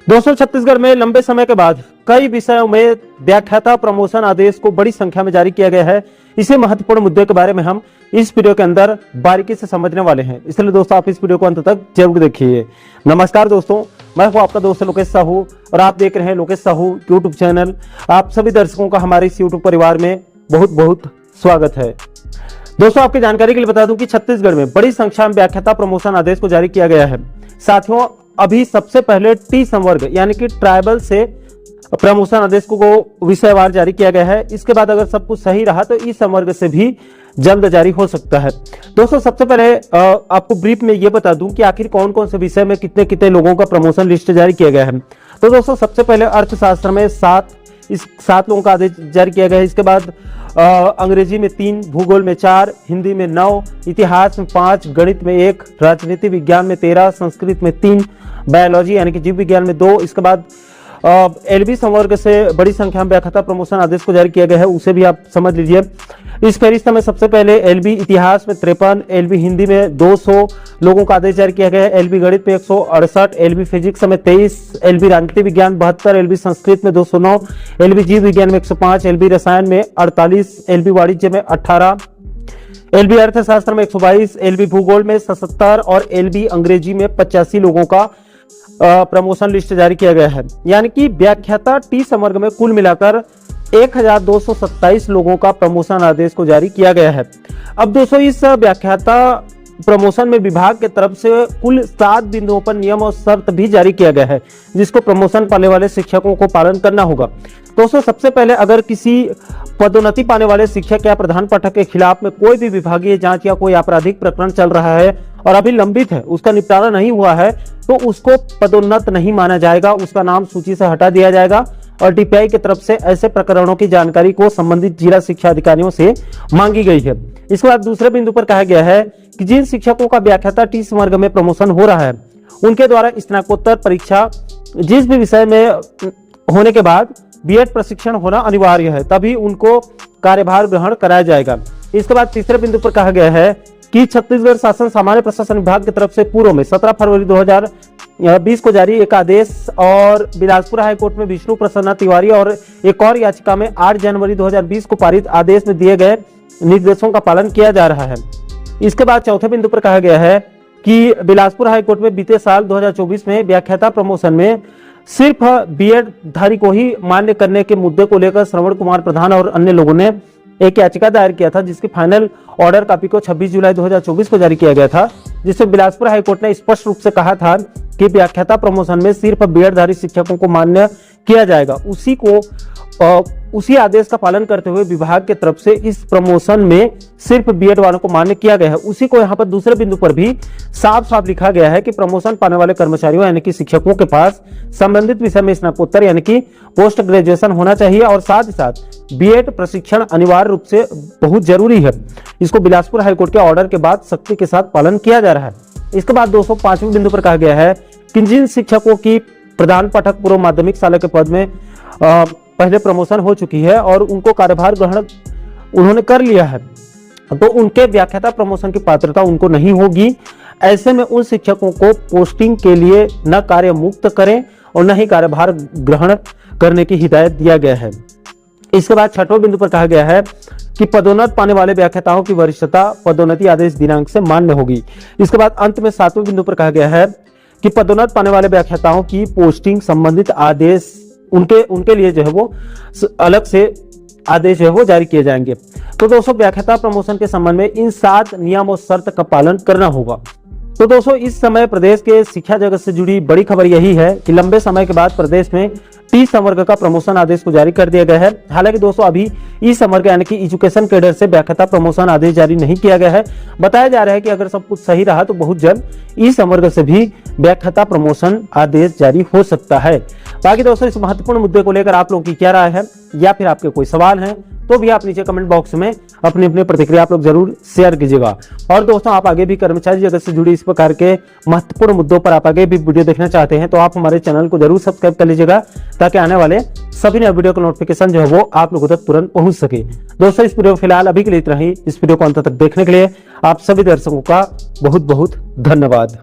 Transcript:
दोस्तों, छत्तीसगढ़ में लंबे समय के बाद कई विषयों में व्याख्याता प्रमोशन आदेश को बड़ी संख्या में जारी किया गया है। इसी महत्वपूर्ण मुद्दे के बारे में हम इस वीडियो के अंदर बारीकी से समझने वाले हैं, इसलिए दोस्तों आप इस वीडियो को अंत तक जरूर देखिए। नमस्कार दोस्तों, मैं हूं आपका दोस्त लोकेश साहू और आप देख रहे हैं लोकेश साहू यूट्यूब चैनल। आप सभी दर्शकों का हमारे इस यूट्यूब परिवार में बहुत बहुत स्वागत है। दोस्तों, आपकी जानकारी के लिए बता दूं कि छत्तीसगढ़ में बड़ी संख्या में व्याख्याता प्रमोशन आदेश को जारी किया गया है। साथियों, अभी सबसे पहले टी संवर्ग यानी कि ट्राइबल से प्रमोशन आदेश को विषयवार जारी किया गया है। इसके बाद अगर सब कुछ सही रहा तो इस संवर्ग से भी जल्द जारी हो सकता है। दोस्तों, सबसे पहले आपको ब्रीफ में ये बता दूं कि आखिर कौन कौन से विषय में कितने कितने लोगों का प्रमोशन लिस्ट जारी किया गया है। तो दोस्तों, सबसे पहले अर्थशास्त्र में 7 लोगों का आदेश जारी किया गया है। इसके बाद अंग्रेजी में 3, भूगोल में 4, हिंदी में 9, इतिहास में 5, गणित में 1, राजनीति विज्ञान में 13, संस्कृत में 3, बायोलॉजी यानी कि जीव विज्ञान में 2। इसके बाद एलबी संवर्ग से बड़ी संख्या में व्याख्याता प्रमोशन आदेश को जारी किया गया है, उसे भी आप समझ लीजिए। इस फहरिस्त में सबसे पहले एलबी इतिहास में 53, एलबी हिंदी में 200 लोगों का आदेश जारी किया गया है। एलबी गणित में 168, एलबी फिजिक्स में 23, एलबी राजनीति विज्ञान 72, एलबी संस्कृत में 209, एलबी जीव विज्ञान में 105, एलबी रसायन में 48, एलबी वाणिज्य में 18, एलबी अर्थशास्त्र में 122, एलबी भूगोल में 77 और एलबी अंग्रेजी में 85 लोगों का प्रमोशन लिस्ट जारी किया गया है। यानी कि व्याख्याता टी संवर्ग में कुल मिलाकर 1227 लोगों का प्रमोशन आदेश को जारी किया गया है। अब दोस्तों, इस व्याख्याता प्रमोशन में विभाग के तरफ से कुल 7 बिंदुओं पर नियम और शर्त भी जारी किया गया है, जिसको प्रमोशन पाने वाले शिक्षकों को पालन करना होगा। दोस्तों, सबसे पहले अगर किसी पदोन्नति पाने वाले शिक्षक या प्रधान पाठक के खिलाफ में कोई भी विभागीय जांच या कोई आपराधिक प्रकरण चल रहा है और अभी लंबित है, उसका निपटारा नहीं हुआ है, तो उसको पदोन्नत नहीं माना जाएगा, उसका नाम सूची से हटा दिया जाएगा। और डीपीआई की तरफ से ऐसे प्रकरणों की जानकारी को संबंधित जिला शिक्षा अधिकारियों से मांगी गई है। इसके बाद दूसरे बिंदु पर कहा गया है कि जिन शिक्षकों का व्याख्याता टी संवर्ग में प्रमोशन हो रहा है, उनके द्वारा स्नातकोत्तर परीक्षा जिस भी विषय में होने के बाद बीएड प्रशिक्षण होना अनिवार्य है, तभी उनको कार्यभार ग्रहण कराया जाएगा। इसके बाद तीसरे बिंदु पर कहा गया है कि छत्तीसगढ़ शासन सामान्य प्रशासन विभाग की तरफ से पूर्व में 17 फरवरी 2020 को जारी एक आदेश और बिलासपुर हाईकोर्ट में विष्णु प्रसन्ना तिवारी और एक और याचिका में 8 जनवरी 2020 को पारित आदेश में दिए गए निर्देशों का पालन किया जा रहा है। इसके बाद चौथे बिंदु पर कहा गया है कि बिलासपुर हाईकोर्ट में बीते साल 2024 में व्याख्याता प्रमोशन में सिर्फ बीएड धारी को ही मान्य करने के मुद्दे को लेकर श्रवण कुमार प्रधान और अन्य लोगों ने एक याचिका दायर किया था, जिसकी फाइनल ऑर्डर कॉपी को 26 जुलाई 2024 को जारी किया गया था, जिसमें बिलासपुर हाईकोर्ट ने स्पष्ट रूप से कहा था कि व्याख्याता प्रमोशन में सिर्फ बीएड धारी शिक्षकों को मान्य किया जाएगा। उसी आदेश का पालन करते हुए विभाग के तरफ से इस प्रमोशन में सिर्फ बीएड वालों को मान्य किया गया है। उसी को यहाँ पर दूसरे बिंदु पर भी साफ साफ लिखा गया है कि प्रमोशन पाने वाले कर्मचारियों यानी कि शिक्षकों के पास संबंधित विषय में स्नातकोत्तर यानी कि पोस्ट ग्रेजुएशन होना चाहिए और साथ ही साथ बीएड प्रशिक्षण अनिवार्य रूप से बहुत जरूरी है। इसको बिलासपुर हाईकोर्ट के ऑर्डर के बाद सख्ती के साथ पालन किया जा रहा है। इसके बाद 205वें बिंदु पर कहा गया है कि जिन शिक्षकों की प्रधान पाठक पूर्व माध्यमिक शाला के पद में पहले प्रमोशन हो चुकी है और उनको कार्यभार ग्रहण उन्होंने कर लिया है, तो उनके व्याख्याता प्रमोशन की पात्रता उनको नहीं होगी। ऐसे में उन शिक्षकों को पोस्टिंग के लिए न कार्य मुक्त करें और न ही कार्यभार ग्रहण करने की हिदायत दिया गया है। इसके बाद 6वें बिंदु पर कहा गया है कि पदोन्नत पाने वाले व्याख्याताओं की वरिष्ठता पदोन्नति आदेश दिनांक से मान्य होगी। इसके बाद अंत में 7वें बिंदु पर कहा गया है कि पदोन्नत पाने वाले व्याख्याताओं की पोस्टिंग संबंधित आदेश उनके लिए जो है वो अलग से आदेश जो है वो जारी किए जाएंगे। तो दोस्तों, व्याख्याता प्रमोशन के संबंध में इन 7 नियम और शर्त का पालन करना होगा। तो दोस्तों, इस समय प्रदेश के शिक्षा जगत से जुड़ी बड़ी खबर यही है कि लंबे समय के बाद प्रदेश में टी संवर्ग का प्रमोशन आदेश को जारी कर दिया गया है। हालांकि दोस्तों, अभी ई संवर्ग यानी कि एजुकेशन कैडर से व्याख्याता प्रमोशन आदेश जारी नहीं किया गया है। बताया जा रहा है कि अगर सब कुछ सही रहा तो बहुत जल्द ई संवर्ग से भी व्याख्याता प्रमोशन आदेश जारी हो सकता है। बाकी दोस्तों, इस महत्वपूर्ण मुद्दे को लेकर आप लोगों की क्या राय है या फिर आपके कोई सवाल हैं तो भी आप नीचे कमेंट बॉक्स में अपनी अपनी प्रतिक्रिया आप लोग जरूर शेयर कीजिएगा। और दोस्तों, आप आगे भी कर्मचारी जगत से जुड़ी इस प्रकार के महत्वपूर्ण मुद्दों पर आप आगे भी वीडियो देखना चाहते हैं तो आप हमारे चैनल को जरूर सब्सक्राइब कर लीजिएगा, ताकि आने वाले सभी नए वीडियो का नोटिफिकेशन जो है वो आप लोगों तक तुरंत पहुंच सके। दोस्तों, इस वीडियो फिलहाल अभी के लिए इतना ही। इस वीडियो को अंत तक देखने के लिए आप सभी दर्शकों का बहुत बहुत धन्यवाद।